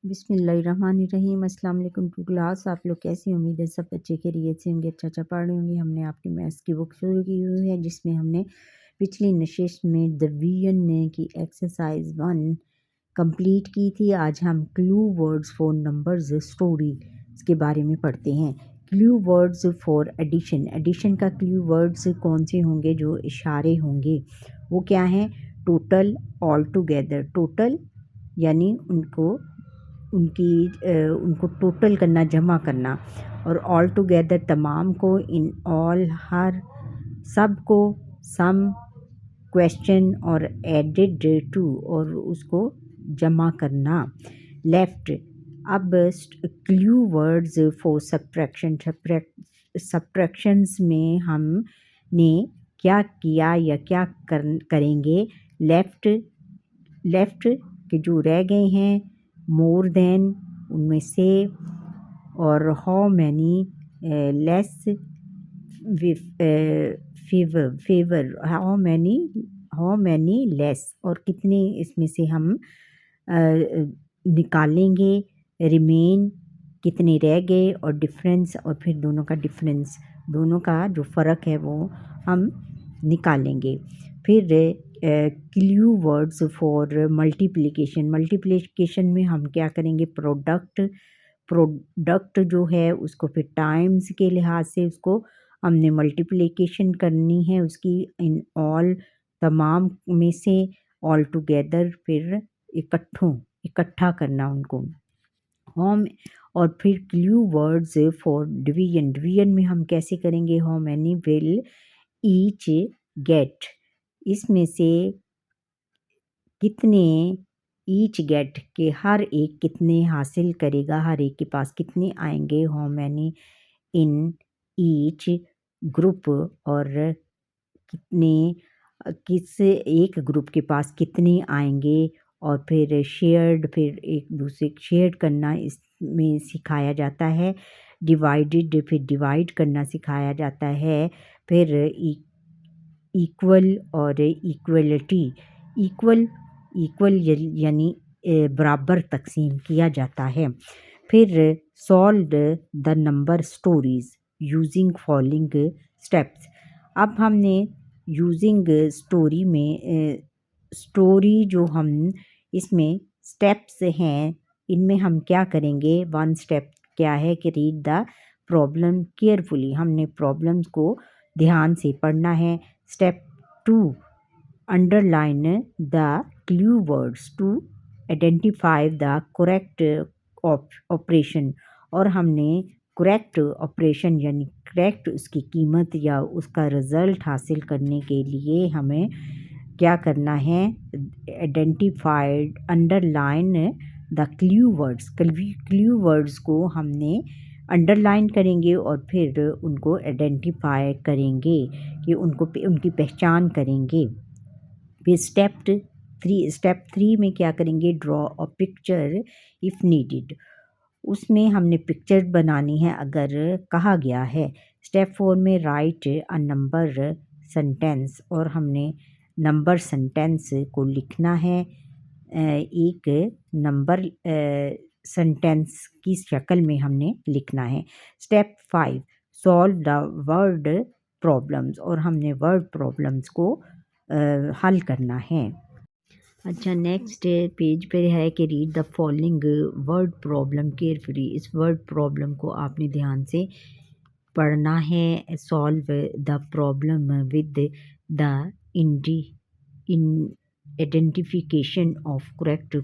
बिस्मिल्लाहिर्रहमानिर्रहीम। अस्सलाम वालेकुम टू क्लास। आप लोग कैसी? उम्मीद है सब बच्चे खैरियत से होंगे, अच्छा पढ़ रहे होंगे। हमने आपकी मैथ्स की बुक शुरू की हुई है जिसमें हमने पिछली नशिस्त में डिवीजन ने की एक्सरसाइज 1 कंप्लीट की थी। आज हम clue words for numbers story के बारे में पढ़ते हैं। Clue words for addition. Addition का क्लू वर्ड्स कौन से होंगे? जो इशारे होंगे वो क्या हैं? Total, all together. टोटल यानी उनको टोटल करना, जमा करना, और ऑल टुगेदर तमाम को, इन ऑल हर, सब को, सम, क्वेश्चन और एडेड टू और उसको जमा करना। लेफ्ट। अब clue words for subtraction. Subtractions में हमने क्या किया या क्या करेंगे? लेफ्ट के जो रह गए हैं, मोर देन उनमें से, और how many less, favour how many less, और कितने इसमें से हम निकालेंगे। रिमेन कितने रह गए, और डिफरेंस, और फिर दोनों का डिफरेंस, दोनों का जो फ़र्क है वो हम निकालेंगे। फिर clue words for multiplication. Multiplication में हम क्या करेंगे? प्रोडक्ट जो है उसको फिर टाइम्स के लिहाज से उसको हमने मल्टीप्लिकेशन करनी है उसकी, इन ऑल तमाम में से, ऑल टुगेदर फिर इकट्ठा करना उनको। होम। और फिर clue words for division. Division में हम कैसे करेंगे? How many will each get. इसमें से कितने, ईच गेट के हर एक कितने हासिल करेगा, हर एक के पास कितने आएंगे। How many in each group, और कितने किस एक ग्रुप के पास कितने आएंगे। और फिर शेयर्ड, फिर एक दूसरे शेयर करना इसमें सिखाया जाता है। डिवाइडेड, फिर डिवाइड करना सिखाया जाता है। फिर इक्वल और इक्वलिटी। इक्वल यानी बराबर तकसीम किया जाता है। फिर solve the number stories using following steps. अब हमने यूजिंग स्टोरी में स्टोरी जो हम इसमें स्टेप्स हैं इनमें हम क्या करेंगे? वन स्टेप क्या है कि रीड द प्रॉब्लम केयरफुली। हमने प्रॉब्लम्स को ध्यान से पढ़ना है। Step 2, underline the clue words to identify the correct operation. और हमने करेक्ट ऑपरेशन यानी करेक्ट उसकी कीमत या उसका रिज़ल्ट हासिल करने के लिए हमें क्या करना है? Identified, underline the clue words. Clue words को हमने अंडरलाइन करेंगे और फिर उनको आइडेंटिफाई करेंगे कि उनकी पहचान करेंगे। फिर स्टेप 3 में क्या करेंगे? Draw a picture if needed. उसमें हमने पिक्चर बनानी है अगर कहा गया है। स्टेप 4 में राइट अ नंबर सेंटेंस, और हमने नंबर सेंटेंस को लिखना है। एक नंबर सेंटेंस की शक्ल में हमने लिखना है। Step 5, solve the word problems, और हमने वर्ड प्रॉब्लम्स को हल करना है। अच्छा, नेक्स्ट पेज पे है कि read the following word problem carefully. इस वर्ड प्रॉब्लम को आपने ध्यान से पढ़ना है। Solve the problem with the identification of correct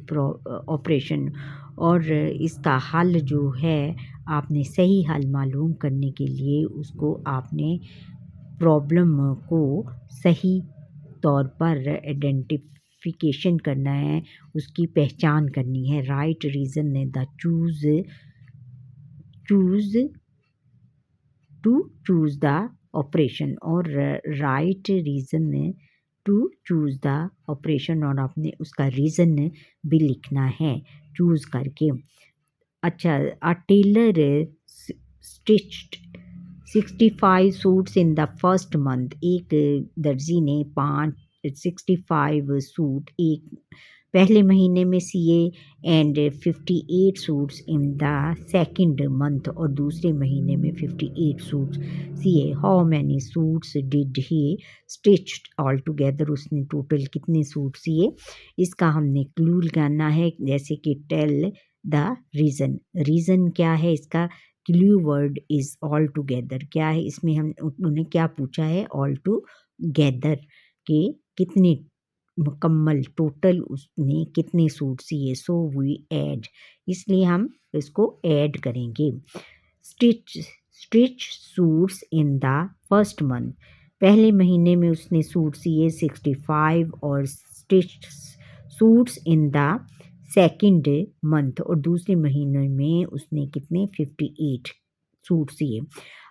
operation. और इसका हल जो है आपने सही हल मालूम करने के लिए उसको आपने प्रॉब्लम को सही तौर पर आइडेंटिफिकेशन करना है, उसकी पहचान करनी है। राइट रीज़न ने द चूज़ द ऑपरेशन, और राइट रीज़न ने टू चूज़ द ऑपरेशन, और आपने उसका रीज़न भी लिखना है चूज़ करके। अच्छा, a tailor stitched 65 suits in the first month. एक दर्जी ने 65 सूट एक पहले महीने में सिए and 58 suits in the second month और दूसरे महीने में 58 सूट्स सिए। How many suits did he stitched all together, उसने टोटल कितने सूट सिए। इसका हमने क्लू लगाना है, जैसे कि टेल द रीज़न। रीज़न क्या है इसका, clue word is all together. क्या है इसमें, हम उन्होंने क्या पूछा है, ऑल टुगेदर के कितने मुकम्मल टोटल उसने कितने सूट सिए। सो वी ऐड, इसलिए हम इसको ऐड करेंगे। Stitch stitch suits in the first month, पहले महीने में उसने सूट सिए 65 और stitch suits in the second month और दूसरे महीने में उसने कितने 58 सूट सिए।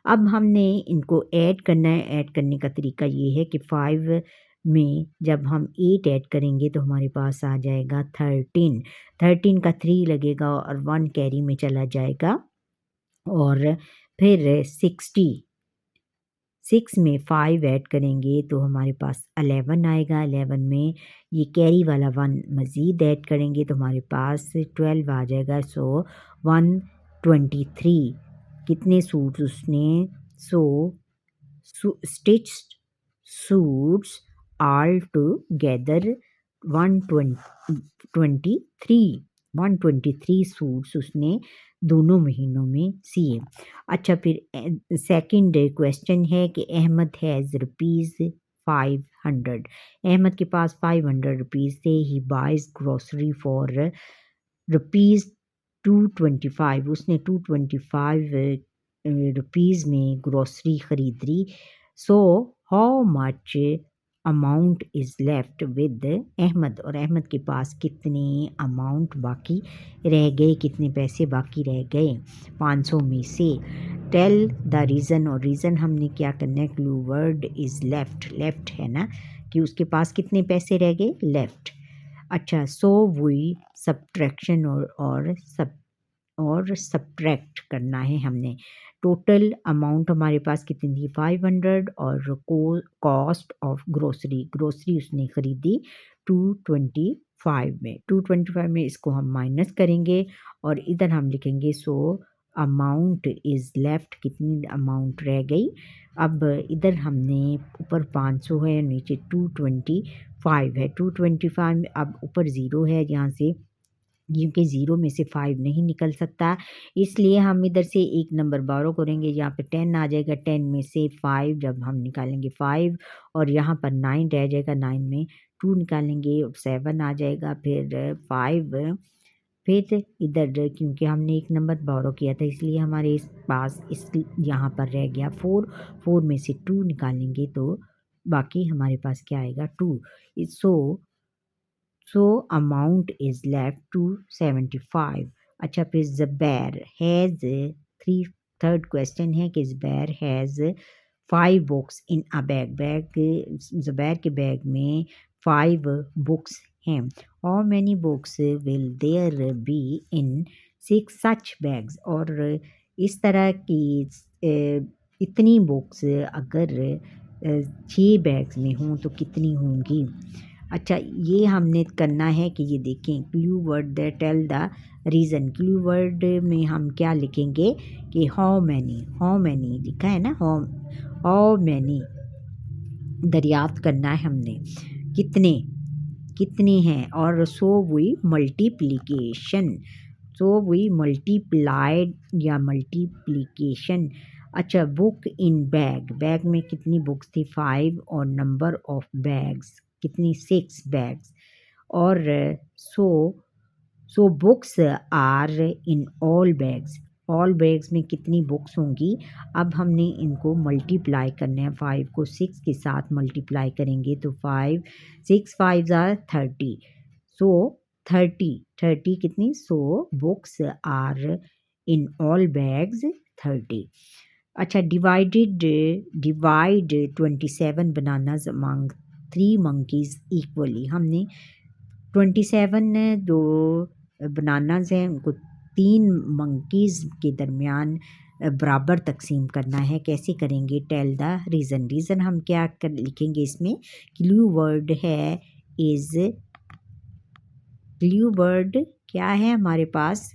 अब हमने इनको ऐड करना है। ऐड करने का तरीका ये है कि 5 में जब हम 8 ऐड करेंगे तो हमारे पास आ जाएगा 13। 13 का 3 लगेगा और 1 कैरी में चला जाएगा और फिर 60, 6 में 5 ऐड करेंगे तो हमारे पास 11 आएगा। 11 में ये कैरी वाला 1 मज़ीद ऐड करेंगे तो हमारे पास 12 आ जाएगा। सो 123 कितने सूट्स उसने, सो stitched suits all together 123 suits उसने दोनों महीनों में सिए। अच्छा, फिर सेकंड क्वेश्चन है कि अहमद हैज़ रुपीज़ 500, अहमद के पास 500 रुपीज़ थे। He buys grocery for rupees 225, उसने 225 रुपीज़ में ग्रोसरी ख़रीद ली। So how much amount is left with Ahmed, और अहमद के पास कितने अमाउंट बाकी रह गए, कितने पैसे बाकी रह गए 500 में से। टेल द रीज़न, और रीज़न हमने क्या करना है, clue word is left. Left है ना कि उसके पास कितने पैसे रह गए, लेफ्ट। अच्छा, सो वी सब्ट्रैक्शन और सब्ट्रैक्ट करना है हमने। टोटल अमाउंट हमारे पास कितनी थी 500 और कॉस्ट ऑफ ग्रोसरी, ग्रोसरी उसने ख़रीदी 225 में। 225 में इसको हम माइनस करेंगे और इधर हम लिखेंगे सो अमाउंट इज़ लेफ्ट, कितनी अमाउंट रह गई। अब इधर हमने ऊपर 500 है, नीचे 225 है। 225 में अब ऊपर ज़ीरो है, यहाँ से क्योंकि ज़ीरो में से 5 नहीं निकल सकता, इसलिए हम इधर से एक नंबर बारो करेंगे। यहाँ पे 10 आ जाएगा, 10 में से 5 जब हम निकालेंगे 5 और यहाँ पर 9 रह जाएगा, 9 में 2 निकालेंगे 7 आ जाएगा, फिर 5, फिर इधर क्योंकि हमने एक नंबर बारो किया था इसलिए हमारे पास इस यहाँ पर रह गया 4। 4 में से 2 निकालेंगे तो बाकी हमारे पास क्या आएगा 2। So amount is left 275। अच्छा, फिर ज़ुबैर हैज़ थर्ड क्वेश्चन है कि Zubair has 5 books in a bag. Zubair के बैग में 5 बुक्स हैं। How many books will there be in 6 such bags, और इस तरह की इतनी बुक्स अगर 6 बैग्स में हों तो कितनी होंगी। अच्छा, ये हमने करना है कि ये देखें clue word tell the reason. Clue word में हम क्या लिखेंगे कि हाउ मैनी लिखा है ना, हाउ मैनी दरियाफ्त करना है हमने, कितने कितने हैं। और so we multiplication, so we multiplied या मल्टीप्लिकेशन। अच्छा, बुक इन बैग, बैग में कितनी बुक्स थी 5 और नंबर ऑफ बैग्स कितनी 6 बैग्स। और so books are in all bags, all bags में कितनी बुक्स होंगी। अब हमने इनको मल्टीप्लाई करना है, 5 को 6 के साथ मल्टीप्लाई करेंगे तो 5 6 5 आर 30। सो 30 कितनी, so books are in all bags 30। अच्छा, divide 27 bananas among 3 monkeys equally. हमने 27 जो बनानास हैं उनको 3 मंकीज़ के दरमियान बराबर तकसीम करना है। कैसे करेंगे, टेल द रीज़न। रीज़न हम क्या लिखेंगे इसमें, क्लू वर्ड है इज़ क्लू वर्ड क्या है हमारे पास?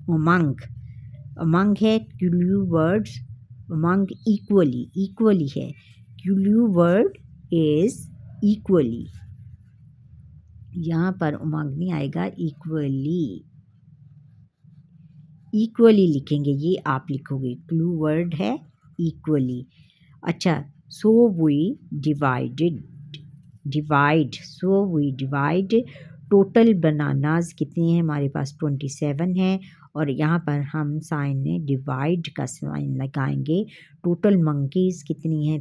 उमंग। उमंग है। क्लू वर्ड्स उमंग इक्वली है। Clue word is equally. यहाँ पर उमंग नहीं आएगा, इक्वली लिखेंगे, ये आप लिखोगे। क्लू वर्ड है इक्वली। अच्छा, so we divide. Total bananas कितने हैं हमारे पास? 27 हैं। और यहाँ पर हम साइन में डिवाइड का साइन लगाएंगे। टोटल मंकीज़ कितनी हैं?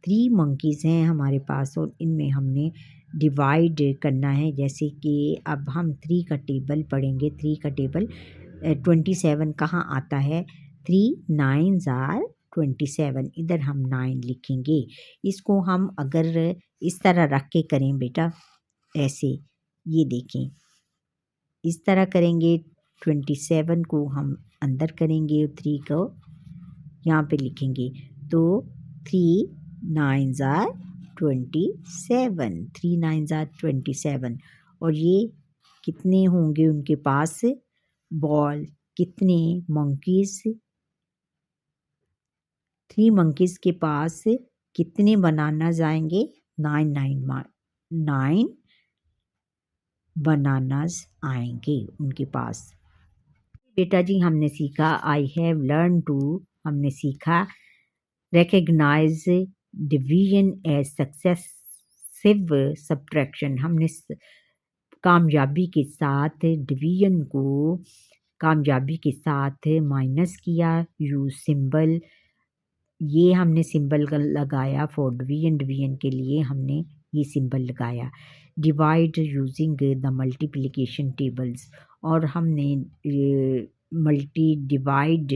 3 मंकीज़ हैं हमारे पास, और इनमें हमने डिवाइड करना है। जैसे कि अब हम 3 का टेबल पढ़ेंगे। 3 का टेबल 27 कहाँ आता है? 3 9s आर 27। इधर हम 9 लिखेंगे। इसको हम अगर इस तरह रख के करें बेटा, ऐसे, ये देखें, इस तरह करेंगे। 27 को हम अंदर करेंगे, 3 को यहाँ पे लिखेंगे। तो 3 9s आर 27। 3 9s are 27। और ये कितने होंगे उनके पास बॉल? कितने मंकीज़? 3 मंकीज़ के पास कितने बनानाज आएंगे? 9 बनानाज आएंगे उनके पास। बेटा जी हमने सीखा आई हैव लर्न टू, हमने सीखा recognise division as successive subtraction. हमने कामयाबी के साथ डिवीजन को कामयाबी के साथ माइनस किया। यूज सिंबल, ये हमने सिंबल लगाया फॉर डिवीजन। डिवीजन के लिए हमने ये सिंबल लगाया। Divide using the multiplication tables, और हमने मल्टी डिवाइड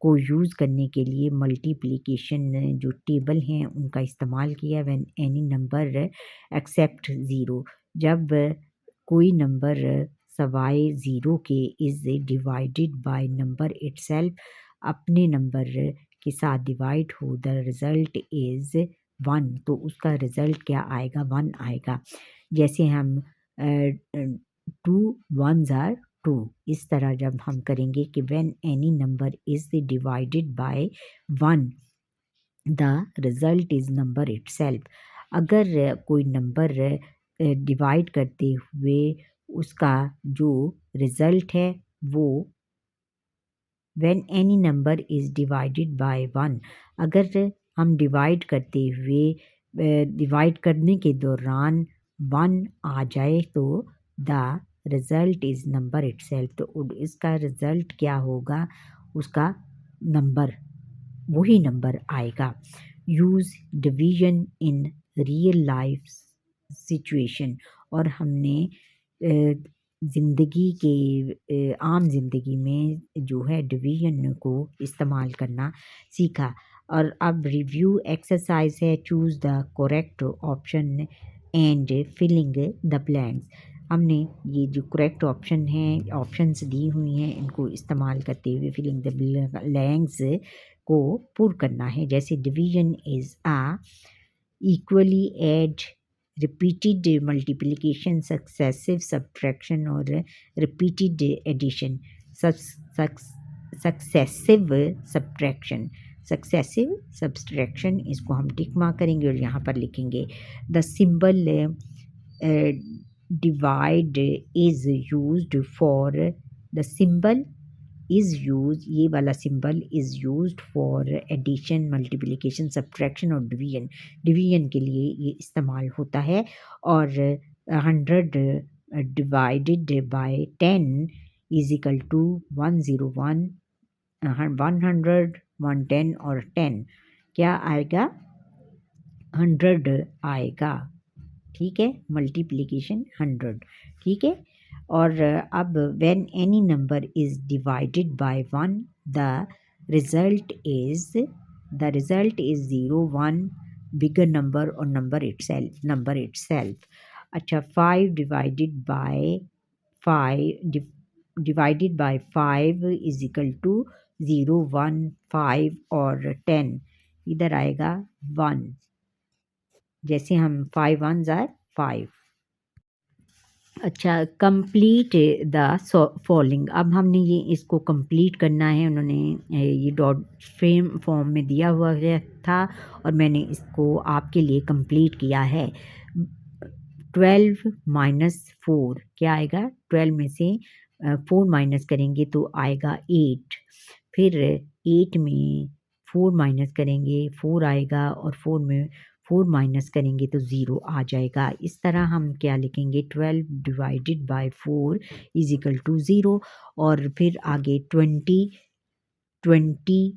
को यूज़ करने के लिए मल्टीप्लिकेशन जो टेबल हैं उनका इस्तेमाल किया। When any number except zero, जब कोई नंबर सवाए ज़ीरो के is divided by number itself, अपने नंबर के साथ डिवाइड हो, द रिज़ल्ट इज़ 1, तो उसका रिज़ल्ट क्या आएगा? 1 आएगा। जैसे हम 2 1s आर 2, इस तरह जब हम करेंगे कि when any number is divided by 1 the result is number itself. अगर कोई नंबर डिवाइड करते हुए उसका जो रिज़ल्ट है वो when any number is divided by 1, अगर हम डिवाइड करते हुए डिवाइड करने के दौरान 1 आ जाए तो the result is number itself, तो इसका रिज़ल्ट क्या होगा? उसका नंबर, वही नंबर आएगा। Use division in real life situation, और हमने ज़िंदगी के आम ज़िंदगी में जो है डिवीजन को इस्तेमाल करना सीखा। और अब रिव्यू एक्सरसाइज है। Choose the correct option and filling the blanks. हमने ये जो करेक्ट ऑप्शन हैं, ऑप्शंस दी हुई हैं, इनको इस्तेमाल करते हुए फिलिंग द ब्लैंक्स को पुर करना है। जैसे division is a equally add, repeated multiplication, successive subtraction और repeated addition. Successive subtraction, successive subtraction, इसको हम टिक मार्क करेंगे और यहाँ पर लिखेंगे the symbol divide is used for, the symbol is use, ये वाला symbol is used for addition, multiplication, subtraction और डिवीजन। डिवीजन के लिए ये इस्तेमाल होता है। और 100 divided by 10 is equal to 101, 100, 110 और 10 क्या आएगा? 100 आएगा। ठीक है, मल्टीप्लिकेशन 100। ठीक है। और अब when any number is divided by 1 the result is 0 1 bigger number और नंबर इटसेल्फ। अच्छा, 5 divided by 5 is equal to 0 1 5 और 10, इधर आएगा 1। जैसे हम 5 1s आर 5। अच्छा, कंप्लीट द फॉलोइंग। अब हमने ये इसको कंप्लीट करना है। उन्होंने ये डॉट फ्रेम फॉर्म में दिया हुआ है था और मैंने इसको आपके लिए कंप्लीट किया है। 12 माइनस 4 क्या आएगा? 12 में से 4 माइनस करेंगे तो आएगा 8। फिर 8 में 4 माइनस करेंगे 4 आएगा और 4 में 4 माइनस करेंगे तो 0 आ जाएगा। इस तरह हम क्या लिखेंगे? 12 divided by 4 is equal to 0। और फिर आगे 20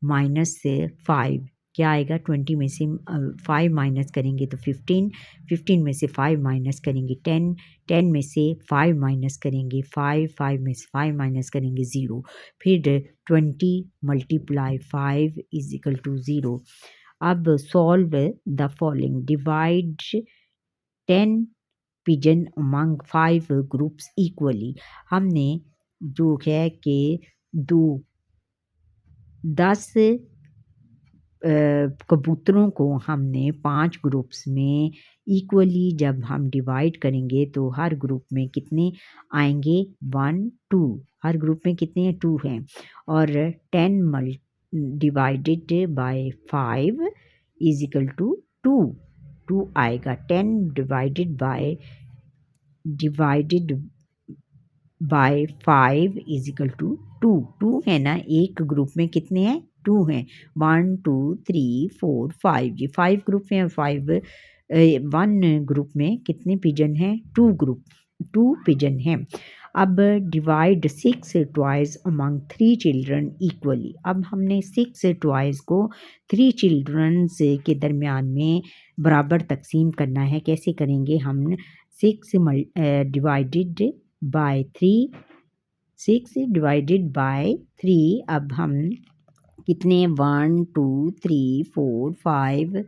माइनस से 5 क्या आएगा? 20 में से 5 माइनस करेंगे तो 15, 15 में से 5 माइनस करेंगे 10, 10 में से 5 माइनस करेंगे 5, 5 में से 5 माइनस करेंगे 0। फिर 20 मल्टीप्लाई 5 इज इक्वल टू 0। अब solve the following. Divide 10 pigeon among 5 groups equally. हमने जो है कि 10 कबूतरों को हमने 5 ग्रुप्स में इक्वली जब हम डिवाइड करेंगे तो हर ग्रुप में कितने आएंगे? 1, 2। हर ग्रुप में कितने हैं? 2 हैं। और 10 divided by 5 is equal to 2, 2 आएगा। 10 divided by 5 is equal to 2, 2 है ना? एक ग्रुप में कितने हैं? 2 हैं। 1, 2, 3, 4, 5। ये 5 ग्रुप हैं और 1 ग्रुप में कितने पिजन हैं? 2 पिजन हैं। अब divide 6 toys among 3 children equally. अब हमने 6 टॉयज को 3 चिल्ड्रंस के दरमियान में बराबर तकसीम करना है। कैसे करेंगे? हम 6 डिवाइडेड बाय 3, 6 डिवाइडेड बाय 3। अब हम कितने? 1, 2, 3, 4, 5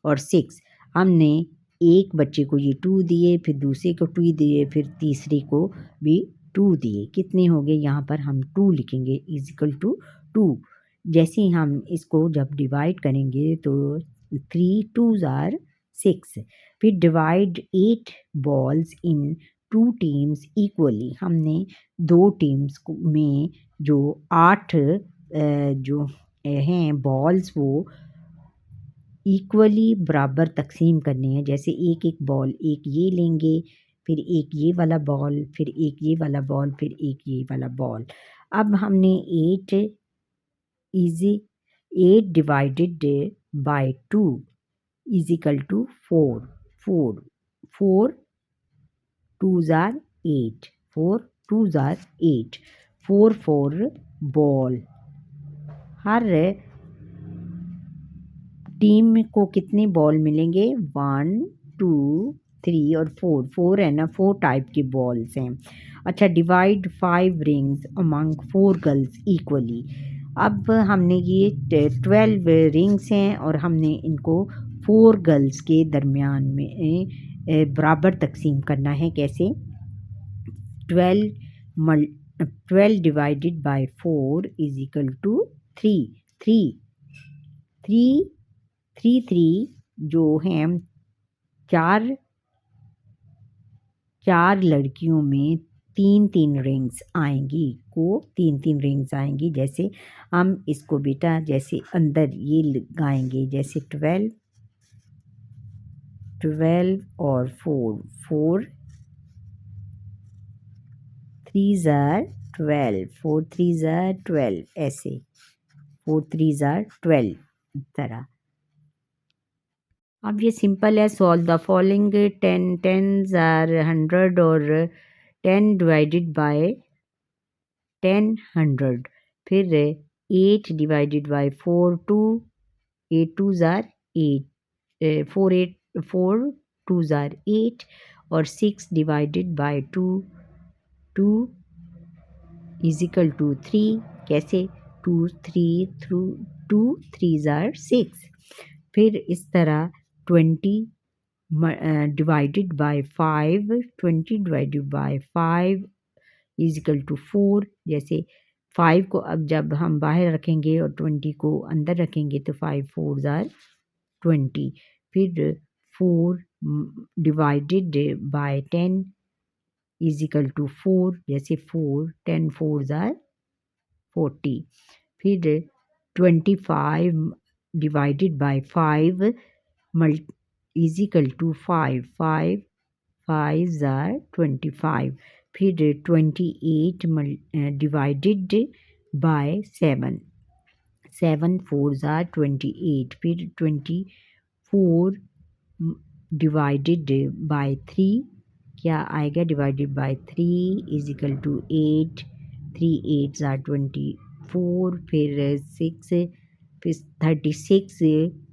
और 6। हमने एक बच्चे को ये 2 दिए, फिर दूसरे को 2 दिए, फिर तीसरे को भी 2 दिए। कितने हो गए? यहाँ पर हम 2 लिखेंगे इज इक्वल टू 2। जैसे ही हम इसको जब डिवाइड करेंगे तो 3 2s आर 6। फिर divide 8 balls in 2 teams equally. हमने 2 टीम्स में जो 8 जो हैं बॉल्स वो इक्वली बराबर तकसीम करने हैं। जैसे एक एक बॉल, एक ये लेंगे, फिर एक ये वाला बॉल, फिर एक ये वाला बॉल, फिर एक ये वाला बॉल। अब हमने 8 divided by 2 is equal to 4, 4, 4 2s are 8, 4 2s are 8, 4 4 ball. Her team को कितने बॉल मिलेंगे? 1, 2, 3 और 4। 4 है ना? 4 टाइप के बॉल्स हैं। अच्छा, divide 5 rings among 4 girls equally. अब हमने ये 12 रिंग्स हैं और हमने इनको 4 गर्ल्स के दरमियान में बराबर तकसीम करना है। कैसे? 12 divided by 4 is equal to 3, 3, 3, 3, 3 जो हैं चार लड़कियों में 3 रिंग्स आएंगी को 3 रिंग्स आएंगी। जैसे हम इसको बेटा जैसे अंदर ये लगाएंगे, जैसे 12 और 4, 4 3s are 12, 4 3s are 12, ऐसे 4 3s are 12 इस तरह। अब ये सिंपल है। Solve the following. 10 10s are 100 और 10 डिवाइडेड बाय 10 100। फिर 8 divided by 4 2, 8 2s are 8, 4 2s are 8 और 6 divided by 2 2 is equal to 3। कैसे? 2 3s are 6। फिर इस तरह 20 divided by 5, 20 divided by 5 is equal to 4। जैसे 5 को अब जब हम बाहर रखेंगे और 20 को अंदर रखेंगे तो 5 4s are 20। फिर 4 divided by 10 is equal to 4, जैसे 4 10 4 ज़ार 40। फिर 25 divided by 5 is equal to 5 5 5 ज़ार 25। फिर 28 डिवाइडेड बाय 7 7 4 ज़ार 28। फिर 24 डिवाइडेड बाय 3 क्या आएगा, divided by 3 is equal to 8 3 8 ज़ार 24। फिर 6 फिर 36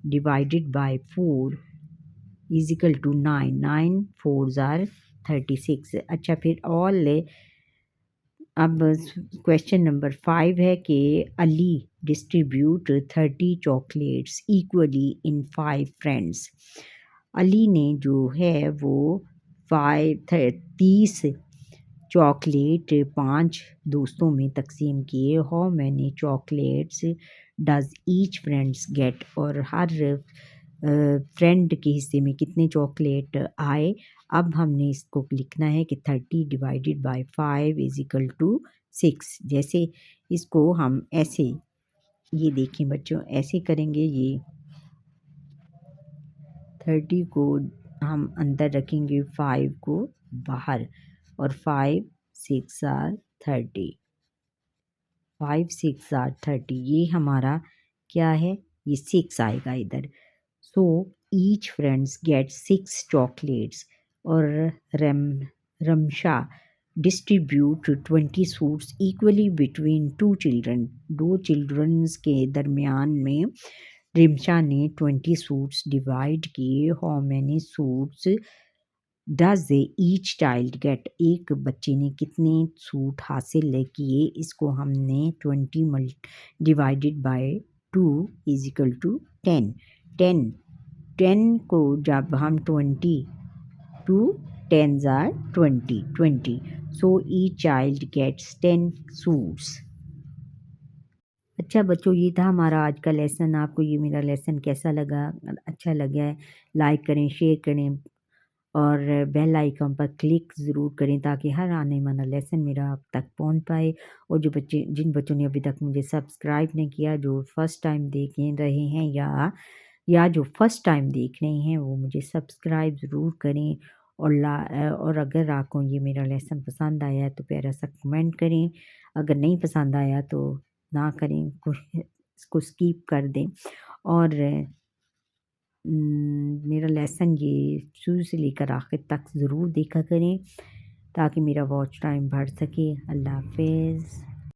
divided by 4 is equal to 9 9 4 ज़ार 36। अच्छा, फिर ऑल अब क्वेश्चन नंबर 5 है कि Ali distribute 30 chocolates equally in 5 friends. Ali ने जो है वो 30 चॉकलेट 5 दोस्तों में तकसीम किए। How many chocolates does each friends gate, और हर फ्रेंड के हिस्से में कितने चॉकलेट आए। अब हमने इसको लिखना है कि 30 divided by 5 is equal to 6। जैसे इसको हम ऐसे, ये देखें बच्चों, ऐसे करेंगे। ये 30 को हम अंदर रखेंगे, 5 को बाहर, और 5 6 आर 30 5 6 आर 30। ये हमारा क्या है, ये 6 आएगा इधर। So each friends get 6 chocolates, और Ramsha distribute 20 suits equally between 2 children. 2 childrens के दरमियान में रिमशा ने 20 सूट्स डिवाइड किए। How many suits does each child get, एक बच्चे ने कितने सूट हासिल किए। इसको हमने 20 divided by 2 is equal to 10 10 10 को जब हम 20 टू 10 ज़ार 20 20। So each child gets 10 suits. अच्छा बच्चों, ये था हमारा आज का लेसन। आपको ये मेरा लेसन कैसा लगा? अच्छा लगा है लाइक करें, शेयर करें, और बेल आइकन पर क्लिक ज़रूर करें ताकि हर आने वाला लेसन मेरा आप तक पहुंच पाए। और जिन बच्चों ने अभी तक मुझे सब्सक्राइब नहीं किया, जो फर्स्ट टाइम देख रहे हैं या जो फर्स्ट टाइम देख रहे हैं, वो मुझे सब्सक्राइब ज़रूर करें। और अगर आपको ये मेरा लेसन पसंद आया है तो प्यारा सा कमेंट करें। अगर नहीं पसंद आया तो ना करें, इसको स्किप कर दें। और मेरा लेसन ये शुरू से लेकर आखिर तक ज़रूर देखा करें ताकि मेरा वॉच टाइम बढ़ सके। अल्लाह हाफ़िज़।